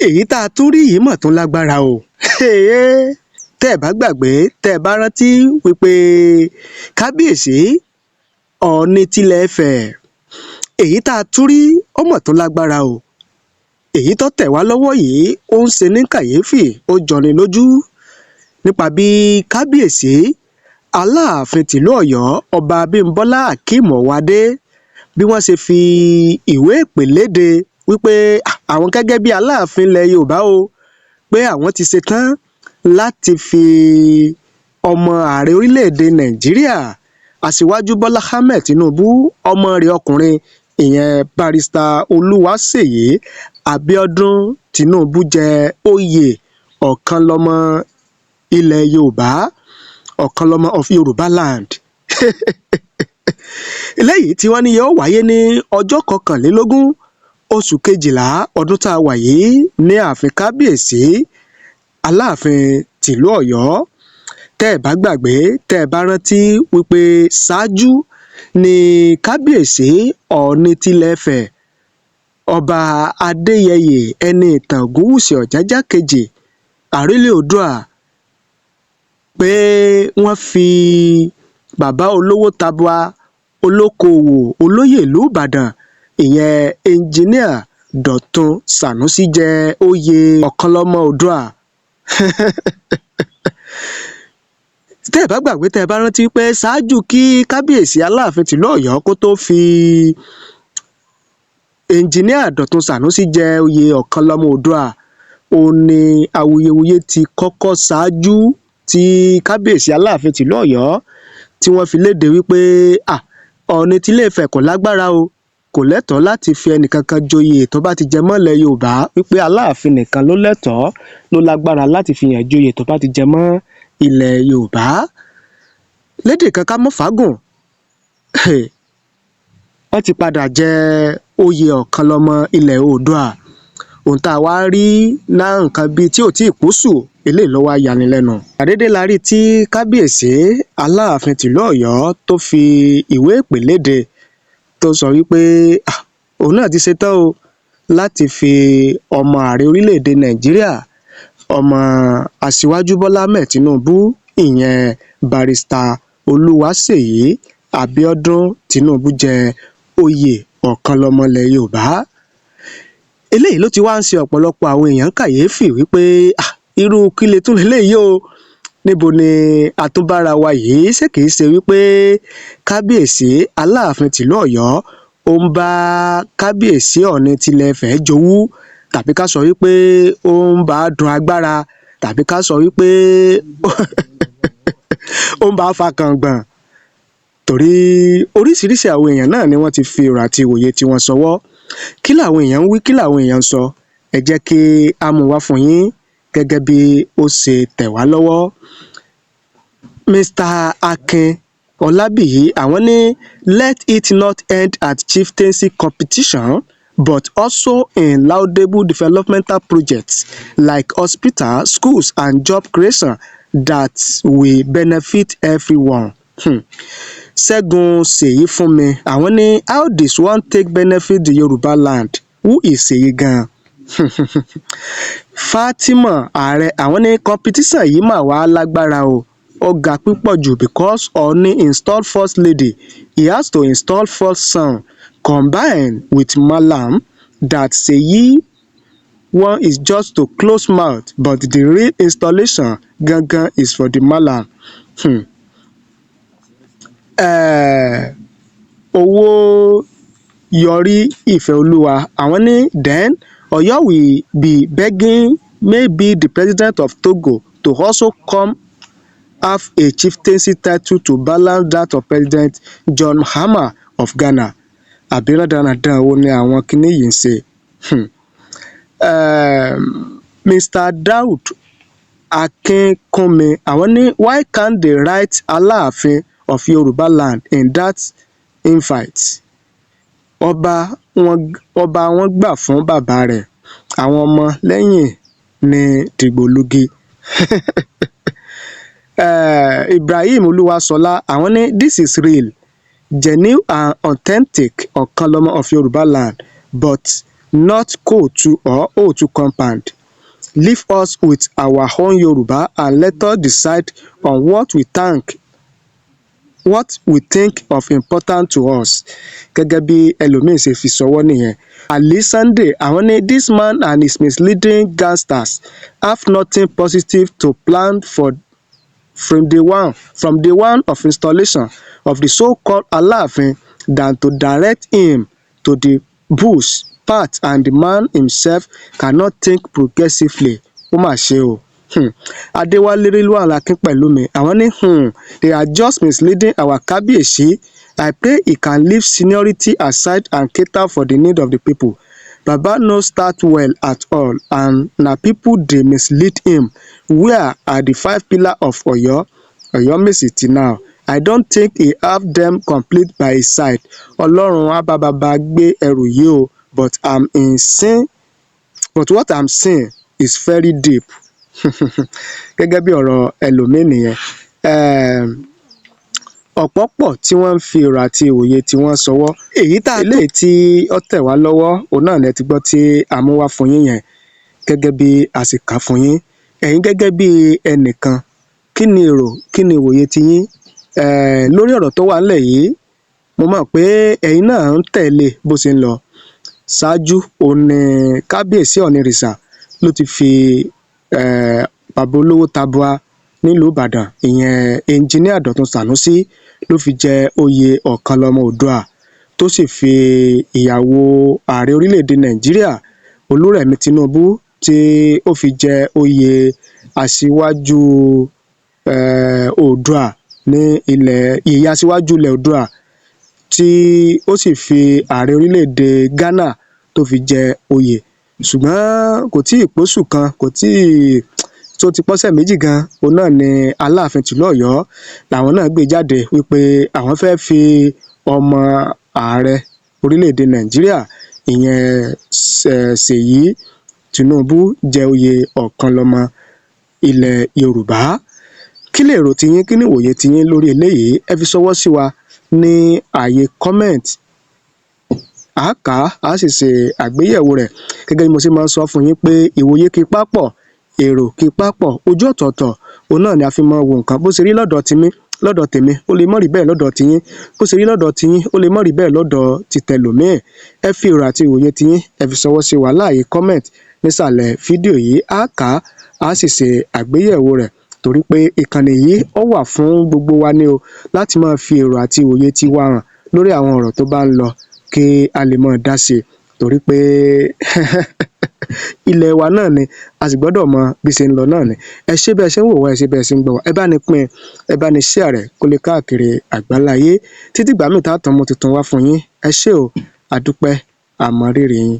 èyí tá a tún rí yìí mọ̀ tún lágbára o. tẹ́ ẹ bá gbàgbé tẹ́ ẹ bá rántí wípé kábíyèsí Ọọ̀ni tilẹ̀ Ifẹ̀ èyí tá a tún rí ó mọ̀ tún lágbára o. èyí tó tẹ̀ wá lọ́wọ́ yìí ó ń ṣe ní kàyéfì ó jọni lójú nípa bí kábíyèsí Aláàfin tìlú Ọ̀yọ́ ọba Abímbọ́lá Akeem Ọwádé bí wọ́n ṣe fi ìwé ìpè léde wípé àwọn gẹ́gẹ́ bí Aláàfin ilẹ̀ Yorùbá o pé àwọn ti ṣetán láti fi ọmọ ààrẹ orílẹ̀-èdè Nàìjíríà Aṣíwájú Bọ́lá Ahmed Tinubu ọmọ rẹ̀ ọkùnrin ìyẹn barrister Olúwaṣèyí Abíọ́dún Tinubu jẹ oyè Ọ̀kanlọ́mọ ilẹ̀ Yorùbá Ọ̀kanlọ́mọ of Yorubaland. eléyìí tí wọ́n ní yóò wáyé ní ọjọ́ 21 oṣù kejìlá ọdún tá a wà yìí ní ààfin kábíyèsí Aláàfin tìlú Ọ̀yọ́. tẹ́ ẹ bá gbàgbé tẹ́ ẹ bá rántí wípé ṣáájú ní kábíyèsí Ọọ̀ni tilẹ̀ Ifẹ̀ ọba Adéyẹyè ẹni ìtàn Ògúnwùsì Ọ̀jájá kejì àrílé Oòduà pé wọ́n fi bàbá olówó tabua olókoòwò olóyè ìlú Ìbàdàn ìyẹn ẹnjìníà Dọ̀tun Sànúsí jẹ oyè Ọ̀kanlọ́mọ Oòduà. tẹ́ ẹ bá gbàgbé tẹ́ ẹ bá rántí pé ṣáájú kí kábíyèsí Aláàfin tìlú Ọ̀yọ́ kó tó fi ẹnjìníà Dọ̀tun Sànúsí jẹ oyè Ọ̀kanlọ́mọ Oòduà ó ní awuyewuye ti kọ́kọ́ ṣáájú tí kábíyèsí Aláàfin tìlú Ọ̀yọ́ tí wọ́n fi léde wípé Ọọ̀ni tilẹ̀ Ifẹ̀ kò lágbára o kò lẹ́tọ̀ọ́ láti fi ẹnìkankan joyè tó bá ti jẹ mọ́lẹ̀ Yorùbá wípé Aláàfin nìkan ló lẹ́tọ̀ọ́ ló lágbára láti fi yàn joyè tó bá ti jẹ mọ́ ilẹ̀ Yorùbá. lédè kankan mọ́ fàágùn wọ́n ti padà jẹ oyè Ọ̀kanlọ́mọ ilẹ̀ Oòduà. ohun tá a wá rí náà nǹkan bíi tí ò tí ì pòsù eléyìí ló wá yanilẹ́nu. àdédé la rí tí kábíyèsí Aláàfin tìlú Ọ̀yọ́ tó fi ìwé ìpè léde tó sọ wípé òun náà ti ṣetán o láti fi ọmọ ààrẹ orílẹ̀-èdè Nàìjíríà ọmọ Aṣíwájú Bọ́lá Ahmed Tinubu ìyẹn barrister Olúwaṣèyí Abíọ́dún Tinubu jẹ oyè Ọ̀kanlọ́mọ ilẹ̀ Yorùbá. eléyìí ló ti wá ń ṣe ọ̀pọ̀lọpọ̀ àwọn èèyàn kàyéfì wípé irú kí lè tún eléyìí o níbo ni àtúbára wa yìí ṣé kìí ṣe wípé kábíyèsí Aláàfin tìlú Ọ̀yọ́ ó ń bá kábíyèsí Ọọ̀ni tilẹ̀ Ifẹ̀ jowú tàbí ká sọ wípé ó ń bá dun agbára tàbí ká sọ wípé ó ń bá fa kàngbọ̀n torí oríṣiríṣi àwọn èèyàn náà ni wọ́n ti fi ọ̀rọ̀ àti ìwòye tí wọ́n sọwọ́. kí làwọn èèyàn ń wí kí làwọn èèyàn ń sọ ẹ jẹ́ kí a mú wá fún yín gẹ́gẹ́ bí ó ṣe tẹ̀ wá lọ́wọ́. Mr. Akin Ọlábìyí àwọn ní let it not end at chieftaincy competition but also in laudable developmental projects like hospital, schools and job creation that will benefit everyone. Ṣẹ́gun Seyi Fúnmi àwọn ní how this one take benefit the Yorubaland who is Seyi gan. Fatima ààrẹ àwọn ní competition yìí mà wá lágbára o ó ga púpọ̀ jù because Ọọ̀ni installed first lady he has to install first son combined with Malam that Seyi one is just to close mouth but the real installation gangan is for the Malam. Owó Yọrí Ìfẹ́olúwa àwọn ní then Ọ̀yọ́ will be begging maybe the president of Togo to also come have a chieftaincy title to balance that of President John Mahama of Ghana. àbíràn dandan wo ni àwọn kinní yìí ń ṣe. Mr. Daud Akínkúnmi àwọn ní why can't they write Aláàfin of Yorubaland in that invite? ọba wọn gbà fún bàbá rẹ̀ àwọn ọmọ lẹ́yìn ní dìgbòlugi. Ibrahim Olúwaṣọlá àwọn ní this is real genuine and authentic Okanlomo of Yorubaland but not Co2 or O2 compound. Leave us with our own Yoruba and let us decide on what we think of important to us. Gẹ́gẹ́ bí ẹlòmíín ṣe fi ṣọwọ́ nìyẹn. Ali Sunday, àwọn ní this man and his misleading gangsters have nothing positive to plan from day one of installation of the so-called Alaafin than to direct him to the bush path, and the man himself cannot think progressively. Ó mà ṣe o. Adéwálé Rilwan Akínpẹ̀lúmi, àwọn ní they are just misleading our Kábíyèsí. I pray he can leave seniority aside and cater for the need of the people. Baba no start well at all, and na people dey mislead him. Where are the 5 pillars of Ọ̀yọ́mèsì till now? I don't think he have them complete by his side. Ọlọ́run á bá baba gbé ẹrù yìí o, but what I'm saying is very deep. Gẹ́gẹ́ bí ọ̀rọ̀ ẹlòmíín nìyẹn. Ọ̀pọ̀ pọ̀ tí wọ́n ń fi èrò àti ìwòye tí wọ́n ṣọwọ́. Eléyìí tí ó tẹ̀ wá lọ́wọ́, òun náà lẹ ti gbọ́ tí a mú wá fún yín yẹn, gẹ́gẹ́ bí a sì kà fún yín. Ẹ̀yin gẹ́gẹ́ bí ẹnìkan, kí ni èrò, kí ni ìwòye tiyín lórí ọ̀rọ̀ tó wà ńlẹ̀ yìí? Mo mọ̀ pé ẹ̀yin náà ń tẹ̀lé bó ṣe ń lọ. Ṣáájú òun ni Kábíyèsí Ọ̀nìrìṣà ló ti fi bàbá olówó tabua nílùú Ìbàdàn, ìyẹn ẹnjíníà Dọ̀tun Sànúsí, ló fi jẹ oyè Ọ̀kanlọ́mọ Oòduà, tó sì fi ìyàwó ààrẹ orílẹ̀-èdè Nàìjíríà Olúrẹ̀mí Tinubu tí ó fi jẹ oyè aṣíwájú Oòduà ní ìyè aṣíwájú ilẹ̀ Oòduà, tí ó sì fi ààrẹ orílẹ̀-èdè Ghana tó fi jẹ oyè. Ṣùgbọ́n kò tí ì póṣù kan, tó ti pọ́sẹ̀ méjì gan, òun náà ni Aláàfin tìlú Ọ̀yọ́ làwọn náà gbé jáde wípé àwọn fẹ́ fi ọmọ ààrẹ orílẹ̀-èdè Nàìjíríà, ìyẹn Seyi Tinubu, jẹ oyè Ọ̀kanlọ́mọ ilẹ̀ Yorùbá. Kí lè rò tiyín, kí ni ìwòye tiyín lórí eléyìí? Ẹ fi ṣọwọ́ sí wa ní ààyè comment. A kà á sì ṣe àgbéyẹ̀wò rẹ̀. Gẹ́gẹ́ bí mo ṣe máa ń sọ fún yín pé ìwòye kì í papọ̀, èrò kì í papọ̀, ojú ọ̀tọ̀ọ̀tọ̀ òun náà ni a fi máa wo nǹkan. Bó ṣe rí lọ́dọ̀ tèmi ó lè má rí bẹ́ẹ̀ lọ́dọ̀ tiyín, bó ṣe rí lọ́dọ̀ tiyín ó lè má rí bẹ́ẹ̀ lọ́dọ̀ tìtẹlòmíì. Ẹ fi èrò àti ìwòye tiyín ẹ fi ṣọwọ́ sí wa láàyè comment nísàlẹ̀ fídíò yìí. A kà á sì ṣe àgbéyẹ̀wò rẹ̀, torí pé ìkànnì yìí ó wà fún gbogbo wa ní o, láti máa fi èrò àti ìwòye tiwa hàn lórí àwọn ọ̀rọ̀ tó bá ń lọ, kí a lè máa dá sí, torí pé ilẹ̀ wa náà ni, a sì gbọ́dọ̀ mọ bí ṣe ń lọ náà ni. Ẹ ṣé bẹ́ẹ̀ ṣe ń wò wá, ẹ ṣé bẹ́ẹ̀ ṣe ń gbọ́ wá. Ẹ bá ní pín, ẹ bá ní share rẹ̀ kó lè káàkiri àgbáláyé. Títí ìgbà míì tá a tàn mú tuntun wá fún yín. Ẹ ṣé o, àdúpẹ́, àmọ́ rírì yín.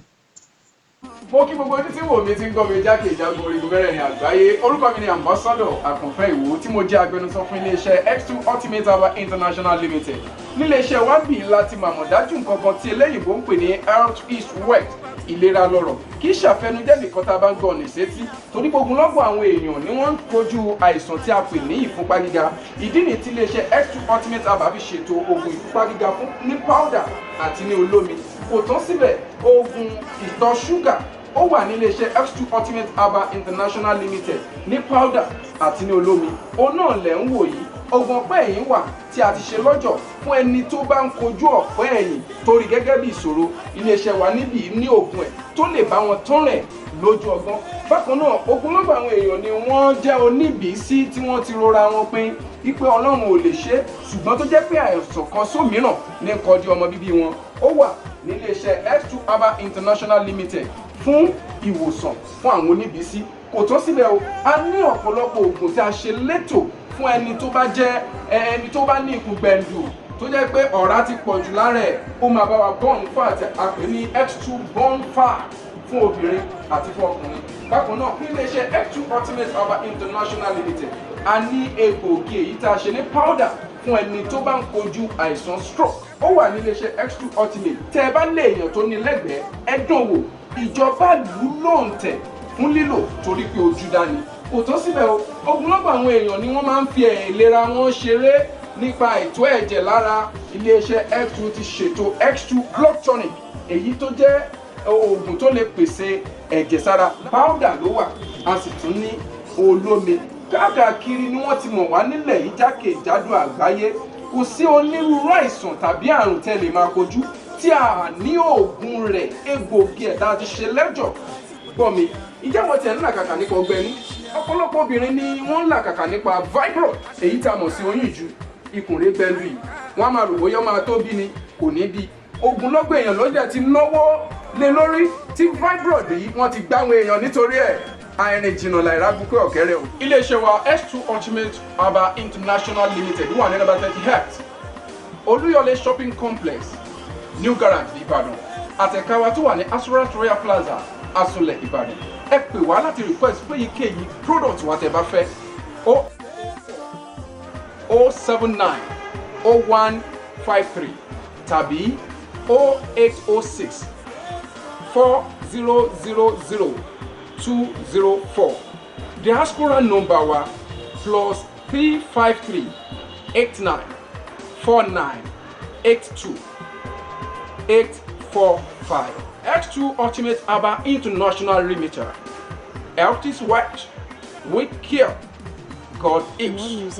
Mo kí gbogbo ojú tí wò mí ti ń gbọ́ mi jákèjádò orígun mẹ́rẹ̀ẹ̀rin àgbáyé. Orúkọ mi ni Ambassador Àkànfẹ́ Ìwò, tí mo jẹ́ agbẹnusọ fún iléeṣẹ́ X2 Ultimate Herbal International Limited. Níléeṣẹ́ wa bí láti màmọ̀ dájú nǹkan kan tí eléyìnbó ń pè ní health is wealth, ìlera lọ́rọ̀. Kì í ṣàfẹnujẹ́ nìkan tá a bá ń gbọ́ ọ̀nì sétí, torí ogunlọ́gọ̀ àwọn èèyàn ni wọ́n ń kojú àìsàn tí a pè ní ìfúnpá gíga. Ìdí nìyí tí iléeṣẹ́ X2 Ultimate Herbal fi ṣètò oògùn ìfúnpá gíga fún ní powder àti ní olómi. Kò tán síbẹ̀, oògùn ìtọ̀ ṣúgà ó wà ní iléeṣẹ́ X2 Ultimate Herbal International Limited ní powder àti ní olómi. Òun náà lẹ̀ ń wò yìí. Oògùn ọ̀pẹ́ ẹ̀yìn wà tí a ti ṣe lọ́jọ̀ fún ẹni tó bá ń kojú ọ̀pẹ́ ẹ̀yìn torí gẹ́gẹ́ bí ìṣòro. Iléeṣẹ́ wa níbí ní oògùn ẹ̀ tó lè bá wọn tán rẹ̀ lójú ọgbọ́n. Bákan náà, ogunlọ́gọ̀ àwọn èèyàn ni wọ́n jẹ́ oníbìísí tí wọ́n ti rora wọn pín wípé Ọlọ́run ò lè ṣe, ṣùgbọ́n tó jẹ́ pé àìsàn kan sómìíràn ní nǹkan di ọmọ bíbí wọn. Ó wà ní iléeṣẹ́ X2 Herbal International Limited fún ìwòsàn fún àwọn oníbìísí. Kò tán síbẹ̀ o, a ní ọ̀pọ̀lọpọ̀ oògùn tí a ṣe létò fún ẹni tó bá jẹ́ ẹni tó bá ní ikùn gbẹ̀ndù, tó jẹ́ pé ọ̀rá ti pọ̀ jù lára ẹ̀, ó máa bá wa burn fat, a pè ní X2 burn fat fún obìnrin àti fún ọkùnrin. Bákan náà, ní iléeṣẹ́ X2 Ultimate Herbal International Limited, a ní egbòogi èyí tá a ṣe ní powder fún ẹni tó bá ń kojú àìsàn stroke. Ó wà ní iléeṣẹ́ X2 Ultimate. Tẹ́ ẹ bá lé èèyàn tó ní lẹ́gbẹ̀ẹ́, ẹ dán wò. Ìjọba lù lóǹtẹ̀ fún lílò torí pé ojú dání. Kò tán síbẹ̀ o, ogunlọ́gọ̀ àwọn èèyàn ni wọ́n máa ń fi ìlera wọn ṣeré nípa ètò ẹ̀jẹ̀ lára. Iléeṣẹ́ X2 ti ṣètò X2 blood tonic, èyí tó jẹ́ oògùn tó lè pèsè ẹ̀jẹ̀ sára, powder ló wà, a sì tún ní olómi. Káàkiri ni wọ́n ti mọ̀ wá nílẹ̀ yìí jákèjádò àgbáyé. Kò sí onírúurú àìsàn tàbí àrùn tẹ́ lè máa kojú tí a ní oògùn rẹ̀, egbògi ẹ̀ tá a ti ṣe lẹ́jọ̀. Gbọ́ mi, ìjẹ́ mo tẹ̀ ń làkàkà nípa ọgbẹ́ inú. Ọ̀pọ̀lọpọ̀ obìnrin ni wọ́n ń làkàkà nípa fibroid, èyí tá a mọ̀ sí oyún ìju, ikùn rẹ̀ gbẹ́lú yìí. Wọ́n á máa rò bóyá máa tó bí ni, kò ní bí. Ogunlọ́gọ̀ èèyàn lọ́jà ti náwó lé lórí tí fibroid yìí wọ́n ti gbáwọn èèyàn nítorí ẹ̀. Àìrìn jìnnà láìra bukẹ́ ọ̀kẹ́rẹ́ o. Iléeṣẹ́ wa S2 Ultimate Herbal International Limited wà ní number 30 Olúyọ̀lé Shopping Complex, New Garage Ìbàdàn. Àtẹ̀ka wa tó wà ní Assurance Royal Plaza, Asolẹ̀ Ìbàdàn. Ẹ pè wá láti request pé èyíkéyìí product wa tẹ́ bá fẹ́. 079 0153 tàbí 0806 4000 204. Diaspora number wa +353 89 49 82 845. S2 Ultimate Herbal International Limited. Health is wealth with care. God is.